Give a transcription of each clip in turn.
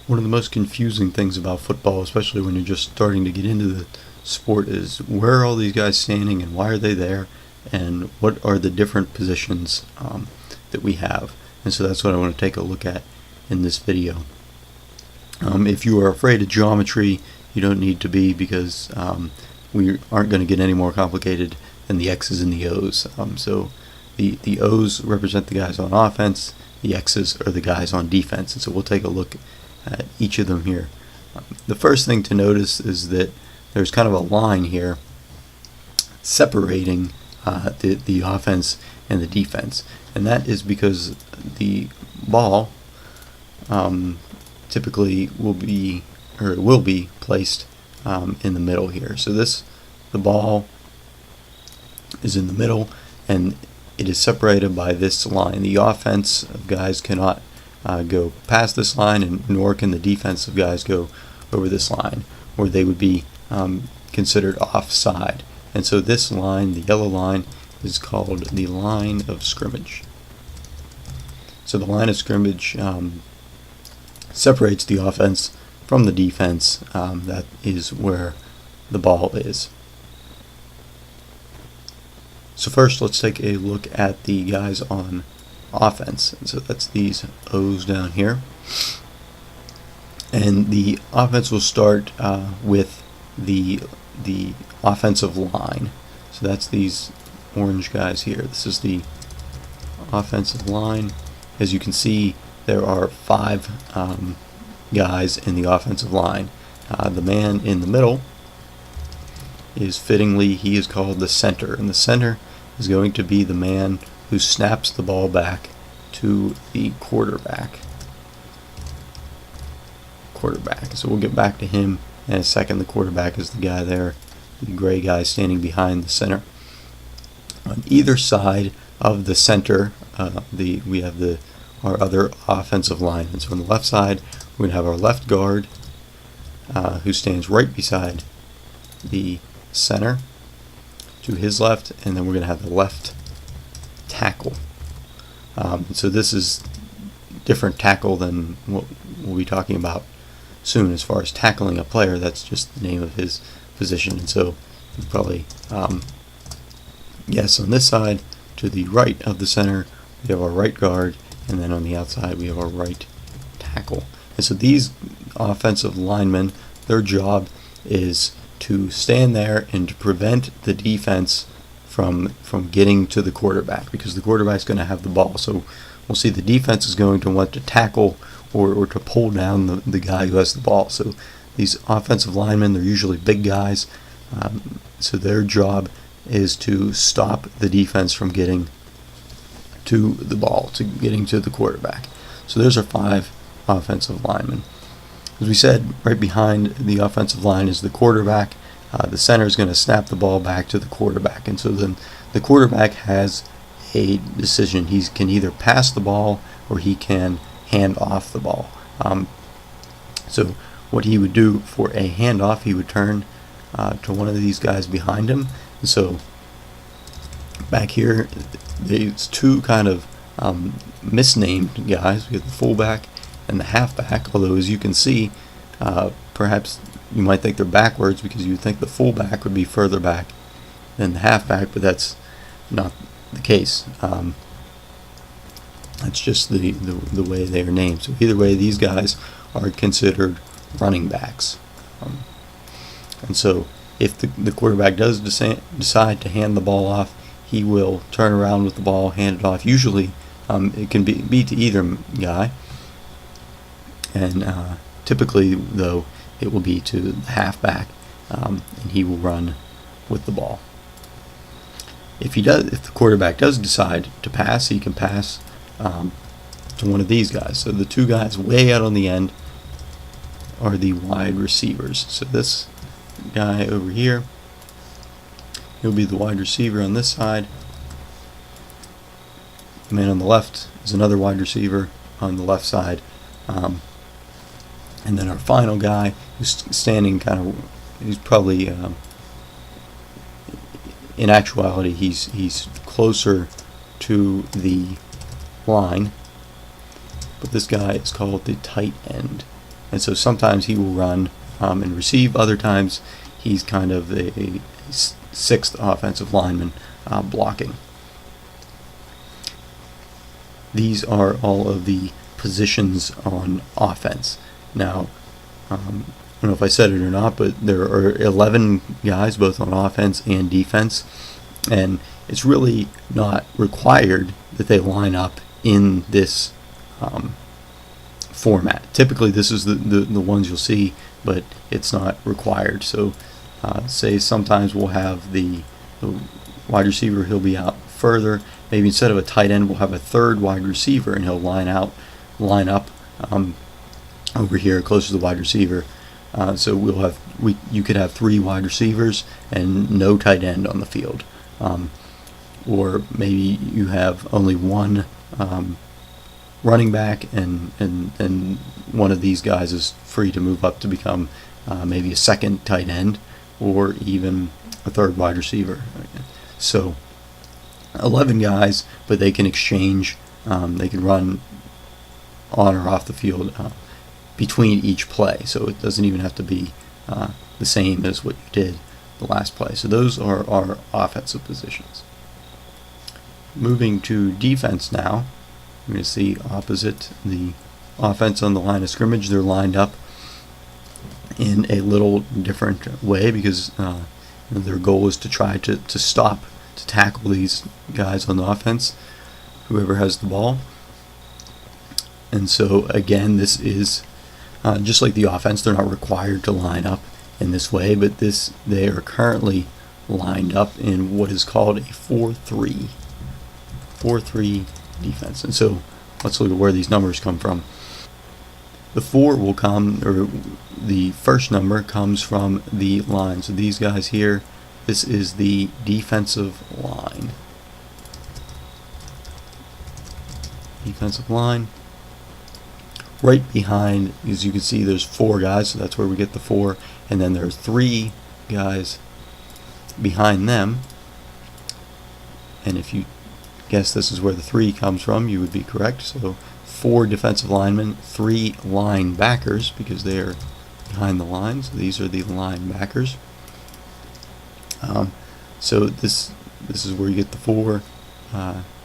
One of the most confusing things about football, especially when you're just starting to get into the sport, is where are all these guys standing and why are they there, and what are the different positions that we have. And so that's what I want to take a look at in this video. If you are afraid of geometry, you don't need to be, because we aren't going to get any more complicated than the X's and the O's. So the O's represent the guys on offense, the X's are the guys on defense, and so we'll take a look at each of them here. The first thing to notice is that there's kind of a line here separating the offense and the defense, and that is because the ball typically will be placed in the middle here. So the ball is in the middle, and it is separated by this line. The offensive guys cannot go past this line, and nor can the defensive guys go over this line, or they would be considered offside. And so this line, the yellow line, is called the line of scrimmage. So the line of scrimmage separates the offense from the defense. That is where the ball is. So first, let's take a look at the guys on offense. And so that's these O's down here. And the offense will start with the offensive line. So that's these orange guys here. This is the offensive line. As you can see, there are 5 guys in the offensive line. The man in the middle is fittingly, he is called the center, and the center is going to be the man who snaps the ball back to the quarterback. So we'll get back to him in a second. The quarterback is the guy there, the gray guy standing behind the center. On either side of the center, we have our other offensive linemen. So on the left side, we're going to have our left guard, who stands right beside the center to his left, and then we're going to have the left tackle. So this is different tackle than what we'll be talking about soon as far as tackling a player. That's just the name of his position. And so you probably guess on this side, to the right of the center, we have our right guard, and then on the outside we have our right tackle. And so these offensive linemen, their job is to stand there and to prevent the defense from getting to the quarterback, because the quarterback's going to have the ball. So we'll see the defense is going to want to tackle or to pull down the guy who has the ball. So these offensive linemen, they're usually big guys, so their job is to stop the defense from getting to the ball, to getting to the quarterback. So there's our 5 offensive linemen. As we said, right behind the offensive line is the quarterback. The center is going to snap the ball back to the quarterback, and so then the quarterback has a decision. He can either pass the ball or he can hand off the ball. So what he would do for a handoff, he would turn to one of these guys behind him. And so back here, there's 2 kind of misnamed guys. We have the fullback and the halfback, although as you can see, perhaps you might think they're backwards, because you would think the fullback would be further back than the halfback, but that's not the case. That's just the way they are named. So either way, these guys are considered running backs. And so if the quarterback does decide to hand the ball off, he will turn around with the ball, hand it off. Usually it can be to either guy, and typically though it will be to the halfback, and he will run with the ball. If the quarterback does decide to pass, he can pass to one of these guys. So the 2 guys way out on the end are the wide receivers. So this guy over here, he'll be the wide receiver on this side. The man on the left is another wide receiver on the left side. And then our final guy, who's standing he's probably, in actuality, he's closer to the line, but this guy is called the tight end. and so sometimes he will run and receive. Other times he's kind of a sixth offensive lineman blocking. These are all of the positions on offense. Now, I don't know if I said it or not, but there are 11 guys both on offense and defense, and it's really not required that they line up in this format. Typically this is the ones you'll see, but it's not required. So say sometimes we'll have the wide receiver, he'll be out further. Maybe instead of a tight end, we'll have a third wide receiver, and he'll line up over here close to the wide receiver. So you could have 3 wide receivers and no tight end on the field, or maybe you have only one running back, and one of these guys is free to move up to become maybe a second tight end, or even a third wide receiver. So 11 guys, but they can exchange, they can run on or off the field between each play, so it doesn't even have to be the same as what you did the last play. So those are our offensive positions. Moving to defense now, we're going to see opposite the offense on the line of scrimmage. They're lined up in a little different way because their goal is to try to tackle these guys on the offense, whoever has the ball. And so again, this is just like the offense. They're not required to line up in this way, but they are currently lined up in what is called a 4-3 defense. And so let's look at where these numbers come from. The 4 will come, or the first number comes from the line. So these guys here, this is the defensive line. Defensive line. Right behind, as you can see, there's 4 guys, so that's where we get the 4. And then there's 3 guys behind them. And if you guess this is where the 3 comes from, you would be correct. So 4 defensive linemen, 3 linebackers, because they are behind the lines. These are the linebackers. So this is where you get the 4,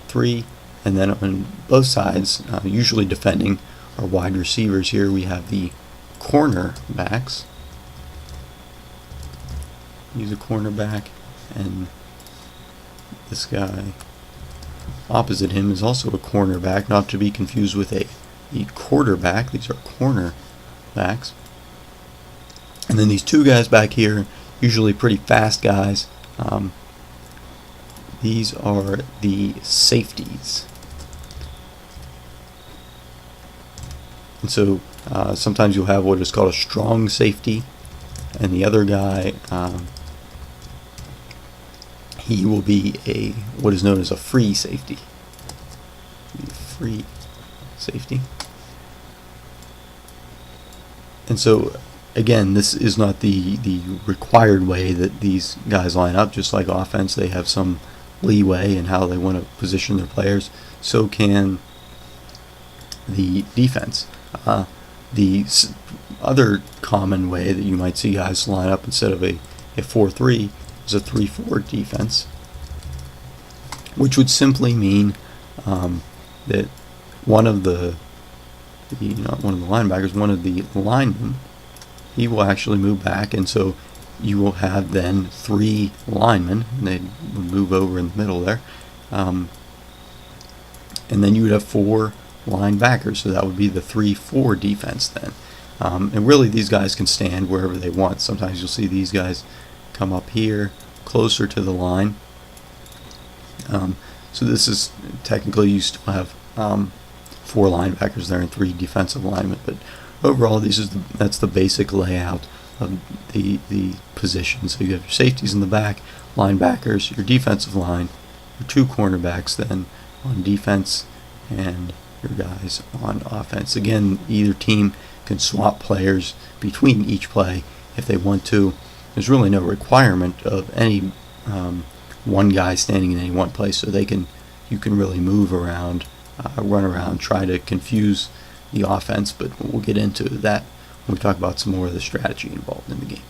3, and then on both sides, usually defending our wide receivers here, we have the cornerbacks. Use a cornerback, and this guy opposite him is also a cornerback, not to be confused with a quarterback. These are cornerbacks. And then these 2 guys back here, usually pretty fast guys. These are the safeties. And so sometimes you'll have what is called a strong safety, and the other guy, he will be what is known as a free safety. Free safety. And so again, this is not the required way that these guys line up. Just like offense, they have some leeway in how they want to position their players. So can the defense. The other common way that you might see guys line up instead of a 4-3 is a 3-4 defense, which would simply mean that one of the linebackers, one of the linemen, he will actually move back, and so you will have then 3 linemen, and they would move over in the middle there, and then you would have 4 linebackers, so that would be the 3-4 defense then. And really these guys can stand wherever they want. Sometimes you'll see these guys come up here closer to the line. So this is technically, you still have 4 linebackers there and 3 defensive linemen, but overall that's the basic layout of the position. So you have your safeties in the back, linebackers, your defensive line, your 2 cornerbacks then on defense, and your guys on offense. Again, either team can swap players between each play if they want to. There's really no requirement of any one guy standing in any one place, so you can really move around, run around, try to confuse the offense, but we'll get into that when we talk about some more of the strategy involved in the game.